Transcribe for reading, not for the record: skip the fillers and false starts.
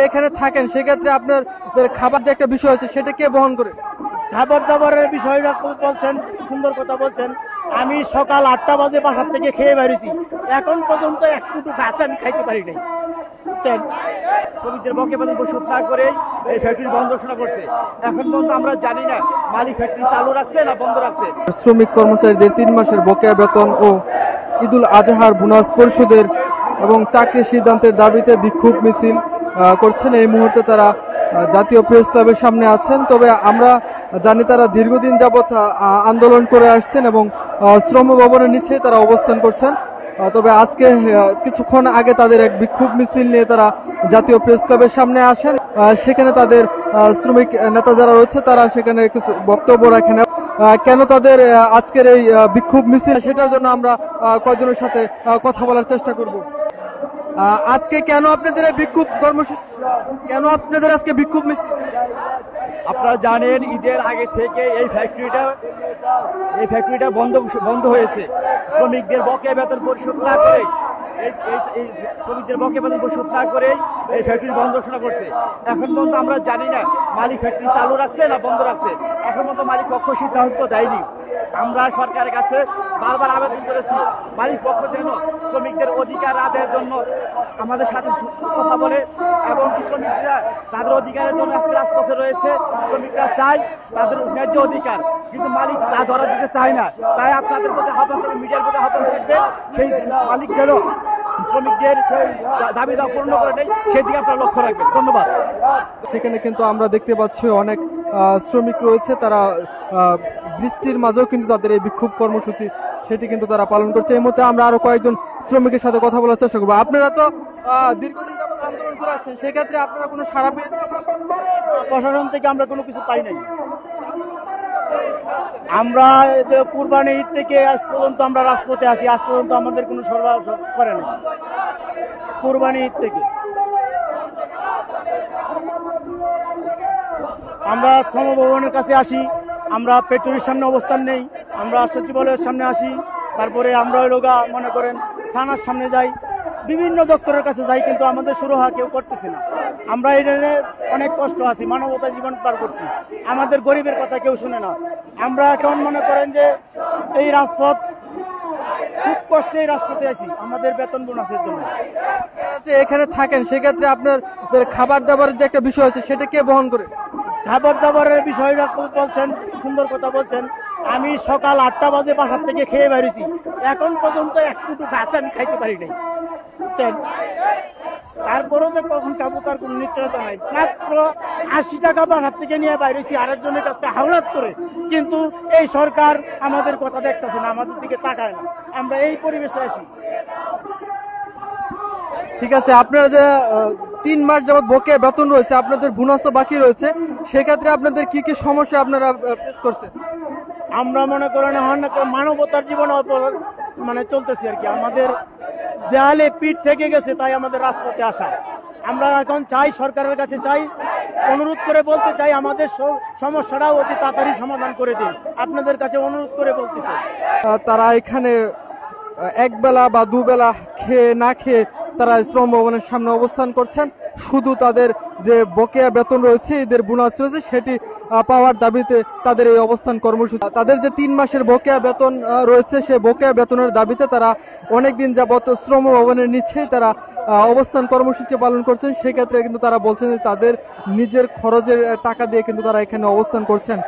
এখানে থাকেন সেক্ষেত্রে আপনার খাবার যে একটা বিষয় আছে সেটা কে বহন করে? খাবার দাবারের বিষয়টা বলছেন, সুন্দর কথা বলছেন। আমি সকাল 8টা বাজে বাসার থেকে খেয়ে বেরিয়েছি, এখন পর্যন্ত একটু ঘাস আমি খাইতে পারি নাই। বুঝছেন, শ্রমিকদের বকেয়া বেতন পরিশোধ না করে এই ফ্যাক্টরি বন্ধ ঘোষণা করছে। এখন পর্যন্ত আমরা জানি না মালিক ফ্যাক্টরি চালু রাখছে না বন্ধ রাখছে। শ্রমিক কর্মচারীদের 3 মাসের বকেয়া বেতন ও ঈদুল আজহার বোনাস পরিশোধের এবং চাকরির সিদ্ধান্তের দাবিতে বিক্ষোভ মিছিল করছেন। এই মুহূর্তে তারা জাতীয় প্রেস ক্লাবের সামনে আছেন। তবে আমরা জানি তারা দীর্ঘদিন যাবৎ আন্দোলন করে আসছেন এবং শ্রম ভবনের নিচে তারা অবস্থান করছেন। তবে আজকে কিছুক্ষণ আগে তাদের এক বিক্ষোভ মিছিল নিয়ে তারা জাতীয় প্রেস ক্লাবের সামনে আসেন। সেখানে তাদের শ্রমিক নেতা যারা রয়েছে তারা সেখানে কিছু বক্তব্য রাখেন। কেন তাদের আজকের এই বিক্ষোভ মিছিল সেটার জন্য আমরা কয়েকজনের সাথে কথা বলার চেষ্টা করব। আজকে কেন আপনাদের বিক্ষোভ কর্মসূচি, কেন আপনাদের আজকে বিক্ষোভ মিছিল? আপনারা জানেন ঈদের আগে থেকে এই ফ্যাক্টরিটা বন্ধ হয়েছে। শ্রমিকদের বকেয়া বেতন পরিশোধ না করে এই ফ্যাক্টরি বন্ধ ঘোষণা করছে। এখন পর্যন্ত আমরা জানি না মালিক ফ্যাক্টরি চালু রাখছে না বন্ধ রাখছে। এখন পর্যন্ত মালিক পক্ষ সিদ্ধান্ত দেয়নি। আমরা সরকারের কাছে বারবার আবেদন করেছি মালিক পক্ষ যেন শ্রমিকদের অধিকার আদায়ের জন্য আমাদের সাথে কথা বলে এবং শ্রমিকরা তাদের অধিকারের জন্য আজকে রাজপথে রয়েছে। শ্রমিকরা চায় তাদের ন্যায্য অধিকার, কিন্তু মালিক তা ধরা দিতে চায় না। তাই আপনাদের প্রতি আহ্বান করবে, মিডিয়ার প্রতি আহ্বান থাকবে, সেই মালিক যেন শ্রমিকদের দাবি দাওয়া পূর্ণ করে নেই সেদিকে আপনারা লক্ষ্য রাখবেন। ধন্যবাদ। সেখানে কিন্তু আমরা দেখতে পাচ্ছি অনেক শ্রমিক রয়েছে, তারা বৃষ্টির মাঝেও কিন্তু তাদের এই বিক্ষোভ কর্মসূচি সেটি কিন্তু তারা পালন করছে। এই মুহূর্তে আমরা আরো কয়েকজন শ্রমিকের সাথে কথা বলার চেষ্টা করবো। আপনারা তো দীর্ঘদিন যাবত আন্দোলন করে আসছেন, সেক্ষেত্রে আপনারা কোনো সাড়া পেয়েছেন? প্রশাসন থেকে আমরা কোনো কিছু পাই নাই। আমরা কুরবানি ঈদ থেকে আজ পর্যন্ত আমরা রাজপথে আছি, আজ পর্যন্ত আমাদের কোনো সরবরাহ করে না। কুরবানি ঈদ থেকে আমরা শ্রম ভবনের কাছে আসি, আমরা ফ্যাক্টরির সামনে অবস্থান নেই, আমরা সচিবালয়ের সামনে আসি, তারপরে আমরা মনে করেন থানার সামনে যাই, বিভিন্ন দপ্তরের কাছে যাই, কিন্তু আমাদের সুরাহা কেউ করতেছে না। আমরা এই অনেক কষ্ট আছি, মানবতা জীবন পার করছি, আমাদের গরিবের কথা কেউ শুনে না। আমরা এখন মনে করেন যে এই রাজপথ খুব কষ্টে এই রাজপথে আছি আমাদের বেতন বোনাসের জন্য। এখানে থাকেন সেক্ষেত্রে আপনার খাবার দাবারের যে একটা বিষয় আছে সেটা কে বহন করে? খাবার দাবারের বিষয়টা বলছেন, সুন্দর কথা বলছেন। আমি সকাল 8টা বাজে বাসার থেকে খেয়ে বেরিয়েছি, এখন পর্যন্ত একটু ঘাস আমি খাইতে পারি নাই। বুঝছেন, তারপরেও যে কখন খাবো তার কোন নিশ্চয়তা নাই। মাত্র 80 টাকা বাসার থেকে নিয়ে বাইরেছি আরেকজনের কাছ থেকে হাওলাত করে, কিন্তু এই সরকার আমাদের কথা দেখতেছে না, আমাদের দিকে তাকায় না। আমরা এই পরিবেশে আছি। ঠিক আছে, আপনারা যে 3 মাস যাবত বকেয়া বেতন রয়েছে, আপনাদের বোনাস তো বাকি রয়েছে, সেক্ষেত্রে আপনাদের কি কি সমস্যা আপনারা ফেস করছেন? আমরা মনে করেন মানবতার জীবন মানে চলতেছি আর কি। আমাদের দেয়ালে পিঠ থেকে গেছে, তাই আমাদের রাজপথে আসা। আমরা এখন চাই, সরকারের কাছে চাই, অনুরোধ করে বলতে চাই আমাদের সমস্যাটাও অতি তাড়াতাড়ি সমাধান করে দিন। আপনাদের কাছে অনুরোধ করে বলতে চাই। তারা এখানে একবেলা বা দুবেলা খেয়ে না খেয়ে তারা শ্রম ভবনের সামনে অবস্থান করছেন। শুধু তাদের যে বকেয়া বেতন রয়েছে, এদের বোনাস রয়েছে, সেটি পাওয়ার দাবিতে তাদের এই অবস্থান কর্মসূচি। তাদের যে 3 মাসের বকেয়া বেতন রয়েছে, সেই বকেয়া বেতনের দাবিতে তারা অনেকদিন যাবত শ্রম ভবনের নিচেই তারা অবস্থান কর্মসূচি পালন করছেন। সেক্ষেত্রে কিন্তু তারা বলছেন যে তাদের নিজের খরচের টাকা দিয়ে কিন্তু তারা এখানে অবস্থান করছেন।